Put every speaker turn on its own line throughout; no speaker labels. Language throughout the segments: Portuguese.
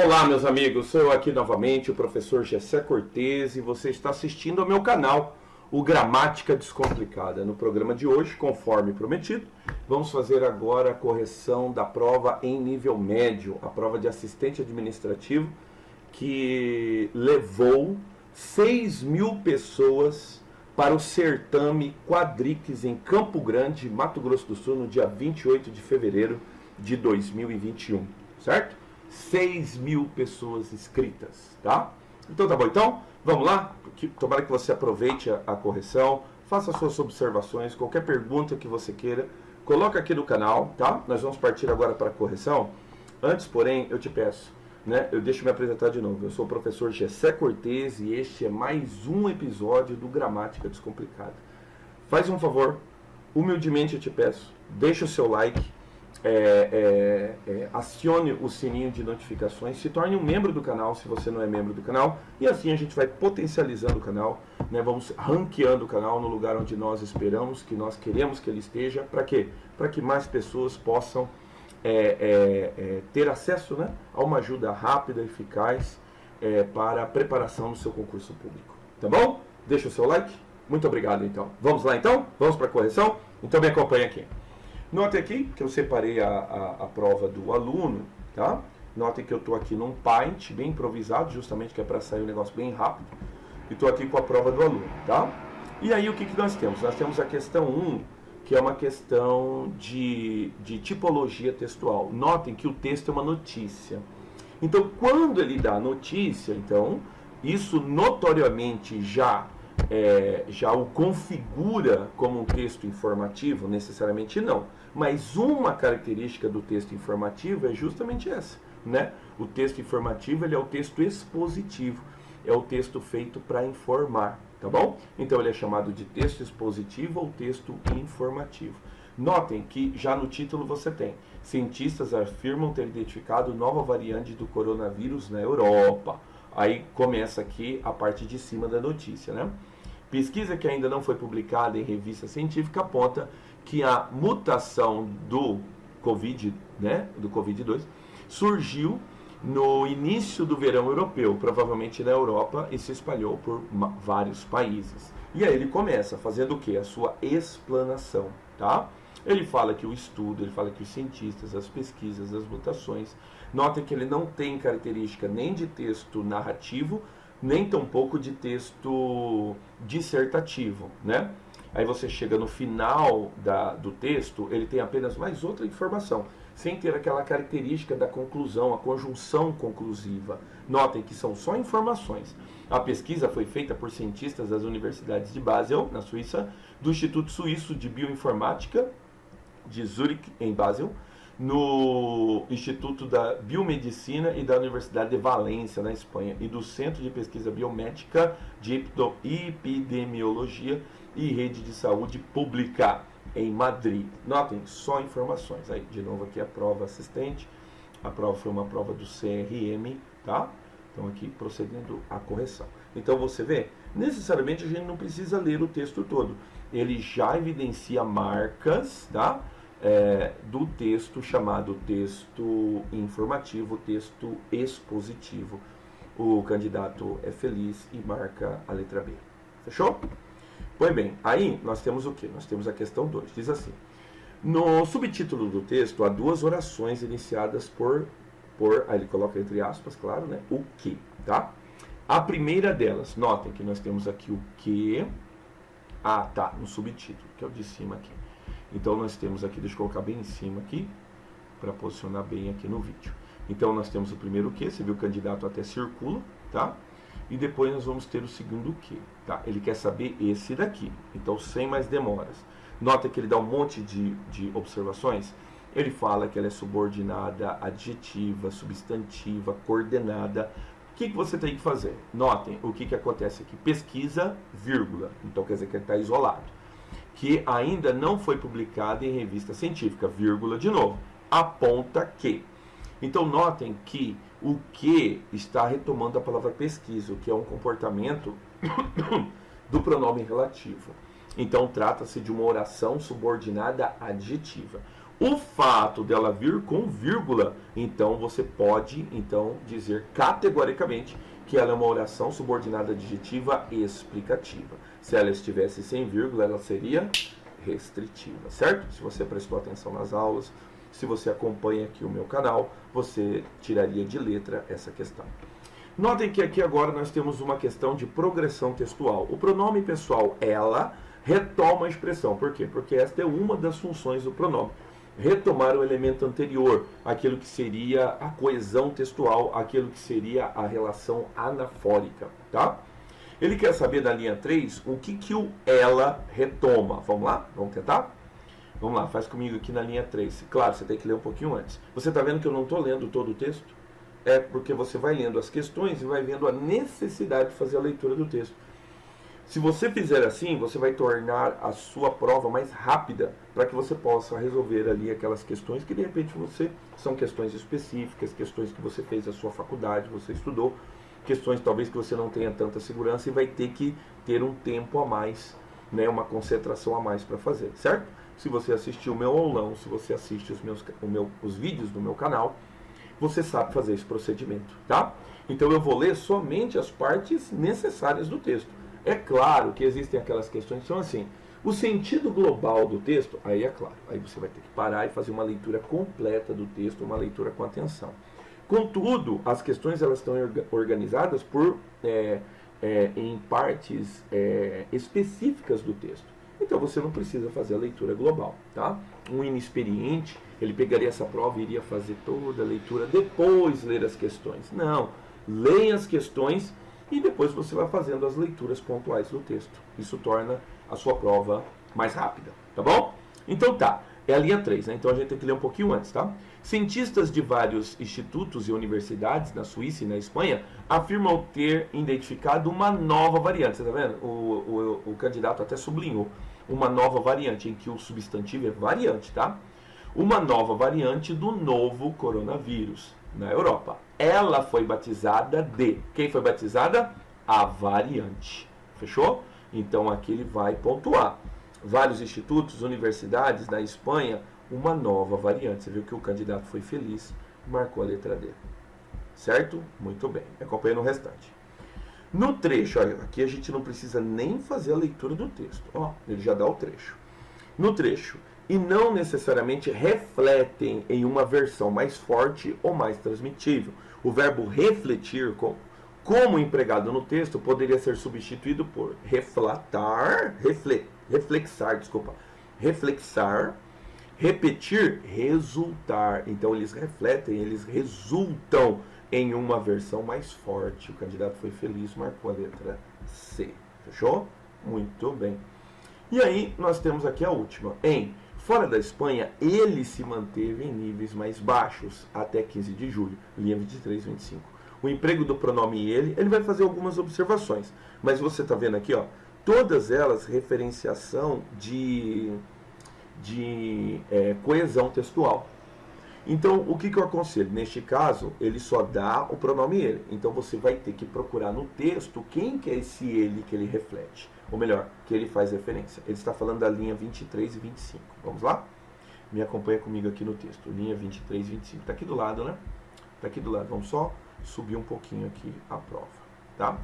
Olá, meus amigos, sou eu aqui novamente, o professor Gessé Cortez, e você está assistindo ao meu canal, o Gramática Descomplicada. No programa de hoje, conforme prometido, vamos fazer agora a correção da prova em nível médio, a prova de assistente administrativo, que levou 6.000 pessoas para o certame Quadrix em Campo Grande, Mato Grosso do Sul, no dia 28 de fevereiro de 2021, certo? 6.000 pessoas inscritas, tá? Então tá bom, então vamos lá? Tomara que você aproveite a correção, faça suas observações, qualquer pergunta que você queira, coloca aqui no canal, tá? Nós vamos partir agora para a correção. Antes, porém, eu te peço, né? Deixa eu me apresentar de novo. Eu sou o professor Gessé Cortez e este é mais um episódio do Gramática Descomplicada. Faz um favor, humildemente eu te peço, deixa o seu like, acione o sininho de notificações, se torne um membro do canal se você não é membro do canal, e assim a gente vai potencializando o canal, né? Vamos ranqueando o canal no lugar onde nós esperamos, que nós queremos que ele esteja. Para quê? Para que mais pessoas possam ter acesso, né, a uma ajuda rápida, eficaz para a preparação do seu concurso público. Tá bom? Deixa o seu like. Muito obrigado, então. Vamos lá, então? Vamos para a correção? Então me acompanha aqui. Notem aqui que eu separei a prova do aluno, tá? Notem que eu estou aqui num Paint bem improvisado, justamente que é para sair um negócio bem rápido. E estou aqui com a prova do aluno, tá? E aí o que nós temos? Nós temos a questão 1, que é uma questão de tipologia textual. Notem que o texto é uma notícia. Então, quando ele dá notícia, então, isso notoriamente já o configura como um texto informativo? Necessariamente não. Mas uma característica do texto informativo é justamente essa, né? O texto informativo, ele é o texto expositivo, é o texto feito para informar, tá bom? Então ele é chamado de texto expositivo ou texto informativo. Notem que já no título você tem: cientistas afirmam ter identificado nova variante do coronavírus na Europa. Aí começa aqui a parte de cima da notícia, né? Pesquisa que ainda não foi publicada em revista científica aponta que a mutação do Covid, né, do Covid-2, surgiu no início do verão europeu, provavelmente na Europa, e se espalhou por vários países. E aí ele começa fazendo o quê? A sua explanação, tá? Ele fala que o estudo, ele fala que os cientistas, as pesquisas, as mutações. Notem que ele não tem característica nem de texto narrativo, nem tampouco de texto dissertativo, né? Aí você chega no final do texto, ele tem apenas mais outra informação, sem ter aquela característica da conclusão, a conjunção conclusiva. Notem que são só informações. A pesquisa foi feita por cientistas das universidades de Basel, na Suíça, do Instituto Suíço de Bioinformática de Zurich, em Basel, no Instituto da Biomedicina e da Universidade de Valência, na Espanha, e do Centro de Pesquisa Biomédica de Epidemiologia e Rede de Saúde Pública, em Madrid. Notem, só informações. Aí, de novo, aqui a prova assistente. A prova foi uma prova do CRM, tá? Então, aqui, procedendo à correção. Então, você vê, necessariamente a gente não precisa ler o texto todo. Ele já evidencia marcas, tá? Do texto chamado texto informativo, texto expositivo. O candidato é feliz e marca a letra B. Fechou? Pois bem, aí nós temos o quê? Nós temos a questão 2. Diz assim: no subtítulo do texto há duas orações iniciadas por aí ele coloca entre aspas, claro, né? O que, tá? A primeira delas, notem que nós temos aqui o que. Ah, tá, no subtítulo, que é o de cima aqui. Então nós temos aqui, deixa eu colocar bem em cima aqui, para posicionar bem aqui no vídeo. Então nós temos o primeiro que, você viu o candidato até circula, tá? E depois nós vamos ter o segundo que, tá? Ele quer saber esse daqui, então sem mais demoras. Nota que ele dá um monte de observações. Ele fala que ela é subordinada, adjetiva, substantiva, coordenada. O que você tem que fazer? Notem o que acontece aqui. Pesquisa, vírgula. Então quer dizer que ele está isolado. Que ainda não foi publicada em revista científica, vírgula de novo. Aponta que. Então notem que o que está retomando a palavra pesquisa, o que é um comportamento do pronome relativo. Então trata-se de uma oração subordinada adjetiva. O fato dela vir com vírgula, então você pode dizer categoricamente que ela é uma oração subordinada adjetiva explicativa. Se ela estivesse sem vírgula, ela seria restritiva, certo? Se você prestou atenção nas aulas, se você acompanha aqui o meu canal, você tiraria de letra essa questão. Notem que aqui agora nós temos uma questão de progressão textual. O pronome pessoal ela retoma a expressão. Por quê? Porque esta é uma das funções do pronome. Retomar o elemento anterior, aquilo que seria a coesão textual, aquilo que seria a relação anafórica, tá? Ele quer saber da linha 3 o que o ela retoma. Vamos lá? Vamos tentar? Vamos lá, faz comigo aqui na linha 3. Claro, você tem que ler um pouquinho antes. Você está vendo que eu não estou lendo todo o texto? É porque você vai lendo as questões e vai vendo a necessidade de fazer a leitura do texto. Se você fizer assim, você vai tornar a sua prova mais rápida para que você possa resolver ali aquelas questões que de repente são questões específicas, questões que você fez a sua faculdade, você estudou, questões talvez que você não tenha tanta segurança e vai ter que ter um tempo a mais, né, uma concentração a mais para fazer, certo? Se você assistiu o meu aulão, se você assiste os vídeos do meu canal, você sabe fazer esse procedimento, tá? Então eu vou ler somente as partes necessárias do texto. É claro que existem aquelas questões que são assim, o sentido global do texto, aí é claro, aí você vai ter que parar e fazer uma leitura completa do texto, uma leitura com atenção. Contudo, as questões elas estão organizadas em partes específicas do texto. Então você não precisa fazer a leitura global, tá? Um inexperiente, ele pegaria essa prova e iria fazer toda a leitura, depois ler as questões. Não, leia as questões e depois você vai fazendo as leituras pontuais do texto. Isso torna a sua prova mais rápida, tá bom? Então tá, é a linha 3, né? Então a gente tem que ler um pouquinho antes, tá? Cientistas de vários institutos e universidades na Suíça e na Espanha afirmam ter identificado uma nova variante. Você tá vendo? O candidato até sublinhou. Uma nova variante, em que o substantivo é variante, tá? Uma nova variante do novo coronavírus na Europa. Ela foi batizada de... Quem foi batizada? A variante. Fechou? Então aqui ele vai pontuar. Vários institutos, universidades na Espanha, uma nova variante. Você viu que o candidato foi feliz, marcou a letra D. Certo? Muito bem. Acompanha no restante. No trecho, olha, aqui a gente não precisa nem fazer a leitura do texto. Ó, ele já dá o trecho. No trecho, e não necessariamente refletem em uma versão mais forte ou mais transmitível. O verbo refletir, como empregado no texto, poderia ser substituído por reflexar, repetir, resultar. Então eles refletem, eles resultam em uma versão mais forte. O candidato foi feliz, marcou a letra C. Fechou? Muito bem. E aí nós temos aqui a última. Fora da Espanha, ele se manteve em níveis mais baixos até 15 de julho, linha 23 e 25. O emprego do pronome ele vai fazer algumas observações, mas você está vendo aqui, ó, todas elas referenciação de coesão textual. Então, o que eu aconselho? Neste caso, ele só dá o pronome ele. Então, você vai ter que procurar no texto quem que é esse ele que ele reflete. Ou melhor, que ele faz referência. Ele está falando da linha 23 e 25. Vamos lá? Me acompanha comigo aqui no texto. Linha 23 e 25. Está aqui do lado, né? Está aqui do lado. Vamos só subir um pouquinho aqui a prova. Tá?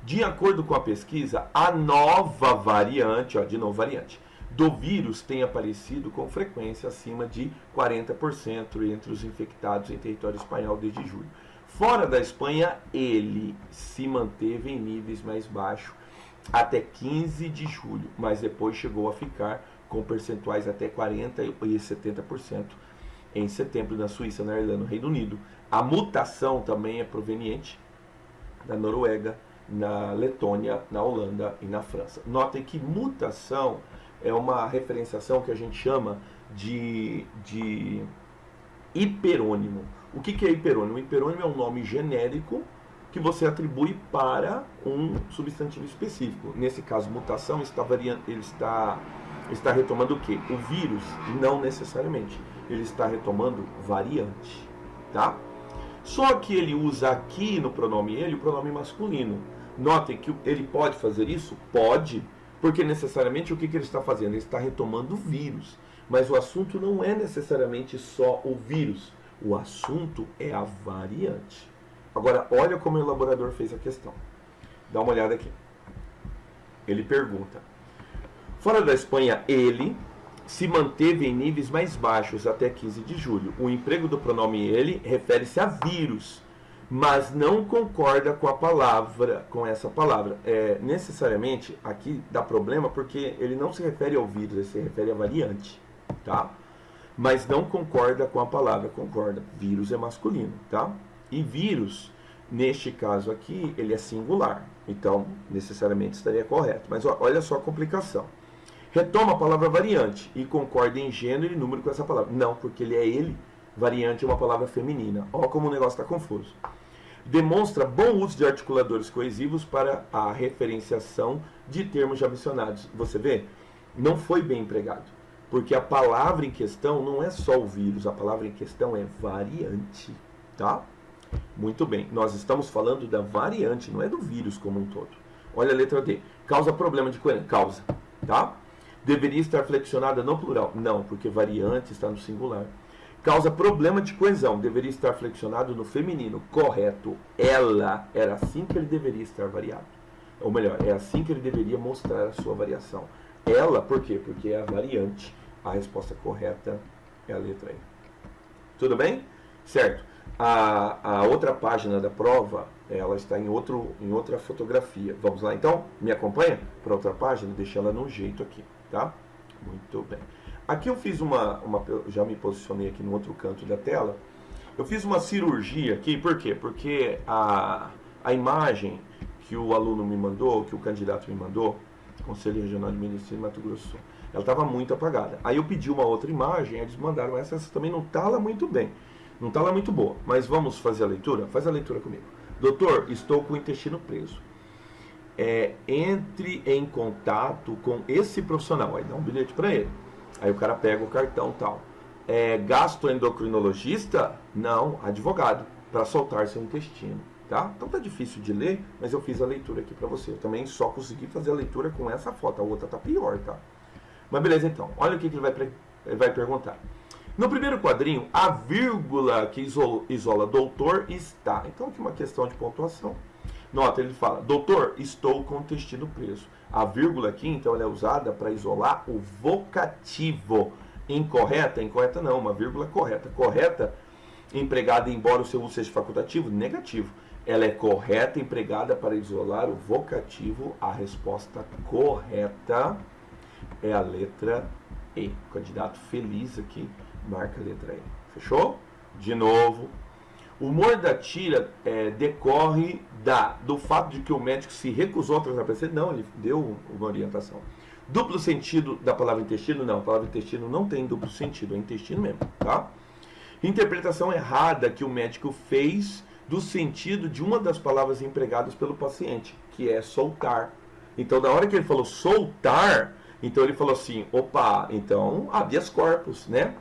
De acordo com a pesquisa, a nova variante, ó, de novo variante, do vírus tem aparecido com frequência acima de 40% entre os infectados em território espanhol desde julho. Fora da Espanha, ele se manteve em níveis mais baixos até 15 de julho, mas depois chegou a ficar com percentuais até 40% e 70% em setembro na Suíça, na Irlanda, no Reino Unido. A mutação também é proveniente da Noruega, na Letônia, na Holanda e na França. Notem que mutação é uma referenciação que a gente chama de hiperônimo. O que é hiperônimo? O hiperônimo é um nome genérico que você atribui para um substantivo específico. Nesse caso, mutação ele está retomando o quê? O vírus? Não necessariamente. Ele está retomando variante, tá? Só que ele usa aqui no pronome ele o pronome masculino. Notem que ele pode fazer isso? Pode. Porque necessariamente o que ele está fazendo? Ele está retomando o vírus. Mas o assunto não é necessariamente só o vírus. O assunto é a variante. Agora, olha como o elaborador fez a questão. Dá uma olhada aqui. Ele pergunta: fora da Espanha, ele se manteve em níveis mais baixos até 15 de julho. O emprego do pronome ele refere-se a vírus, mas não concorda com a palavra, com essa palavra. Necessariamente, aqui dá problema porque ele não se refere ao vírus, ele se refere à variante, tá? Mas não concorda com a palavra, concorda. Vírus é masculino, tá? E vírus, neste caso aqui, ele é singular. Então, necessariamente estaria correto. Mas olha só a complicação. Retoma a palavra variante e concorda em gênero e número com essa palavra. Não, porque ele é ele. Variante é uma palavra feminina. Olha como o negócio está confuso. Demonstra bom uso de articuladores coesivos para a referenciação de termos já mencionados. Você vê? Não foi bem empregado. Porque a palavra em questão não é só o vírus. A palavra em questão é variante. Tá? Muito bem, nós estamos falando da variante, não é do vírus como um todo. Olha a letra D. Causa problema de coesão. Causa, tá? Deveria estar flexionada no plural. Não, porque variante está no singular. Causa problema de coesão. Deveria estar flexionado no feminino. Correto. Ela. Era assim que ele deveria estar variado. Ou melhor, é assim que ele deveria mostrar a sua variação. Ela, por quê? Porque é a variante. A resposta correta é a letra E. Tudo bem? Certo. A outra página da prova, ela está em outra fotografia. Vamos lá então? Me acompanha para outra página? Deixa ela no jeito aqui, tá? Muito bem. Aqui eu fiz já me posicionei aqui no outro canto da tela. Eu fiz uma cirurgia aqui, por quê? Porque a imagem que o aluno me mandou, que o candidato me mandou, Conselho Regional de Medicina de Mato Grosso do Sul, ela estava muito apagada. Aí eu pedi uma outra imagem, eles mandaram essa também não está lá muito bem. Não está lá muito boa, mas vamos fazer a leitura? Faz a leitura comigo. Doutor, estou com o intestino preso. Entre em contato com esse profissional. Aí dá um bilhete para ele. Aí o cara pega o cartão e tal. Gastroendocrinologista? Não, advogado. Para soltar seu intestino. Tá? Então tá difícil de ler, mas eu fiz a leitura aqui para você. Eu também só consegui fazer a leitura com essa foto. A outra tá pior, tá? Mas beleza então. Olha o que ele vai perguntar. No primeiro quadrinho, a vírgula que isola doutor está. Então aqui uma questão de pontuação. Nota, ele fala, doutor, estou com o intestino preso. A vírgula aqui, então, ela é usada para isolar o vocativo. Incorreta? Incorreta não, uma vírgula correta. Correta, empregada, embora o seu uso seja facultativo? Negativo. Ela é correta, empregada para isolar o vocativo. A resposta correta é a letra E. O candidato feliz aqui marca a letra E. Fechou? De novo. O humor da tira decorre do fato de que o médico se recusou a tratar para você. Não, ele deu uma orientação. Duplo sentido da palavra intestino? Não, a palavra intestino não tem duplo sentido, é intestino mesmo, tá? Interpretação errada que o médico fez do sentido de uma das palavras empregadas pelo paciente, que é soltar. Então, na hora que ele falou soltar, então ele falou assim, opa, então habeas corpus, né?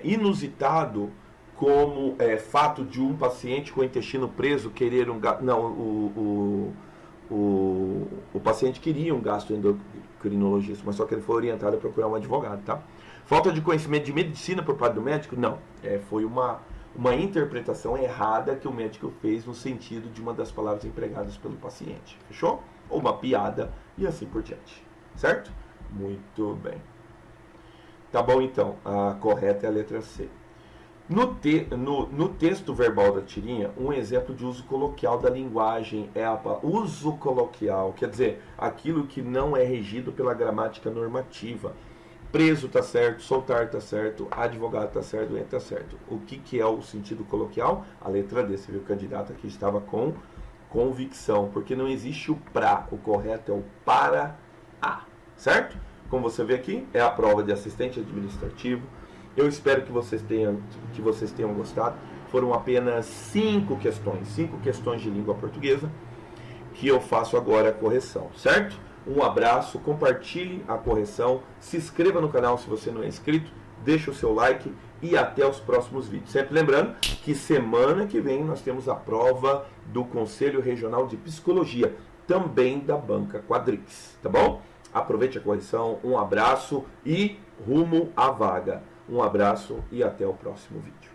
Inusitado como fato de um paciente com o intestino preso querer o paciente queria um gastroendocrinologista, mas só que ele foi orientado a procurar um advogado, tá? Falta de conhecimento de medicina por parte do médico? Não, foi uma interpretação errada que o médico fez no sentido de uma das palavras empregadas pelo paciente, fechou? Ou uma piada e assim por diante, certo? Muito bem. Tá bom, então, a correta é a letra C. No texto verbal da tirinha, um exemplo de uso coloquial da linguagem é uso coloquial, quer dizer, aquilo que não é regido pela gramática normativa. Preso está certo, soltar está certo, advogado está certo, está certo. O que é o sentido coloquial? A letra D. Você viu, o candidato aqui estava com convicção, porque não existe o pra, o correto é o para a, certo? Como você vê aqui, é a prova de assistente administrativo. Eu espero que vocês tenham gostado. Foram apenas 5 questões de língua portuguesa, que eu faço agora a correção, certo? Um abraço, compartilhe a correção, se inscreva no canal se você não é inscrito, deixe o seu like e até os próximos vídeos. Sempre lembrando que semana que vem nós temos a prova do Conselho Regional de Psicologia, também da banca Quadrix, tá bom? Aproveite a correção, um abraço e rumo à vaga. Um abraço e até o próximo vídeo.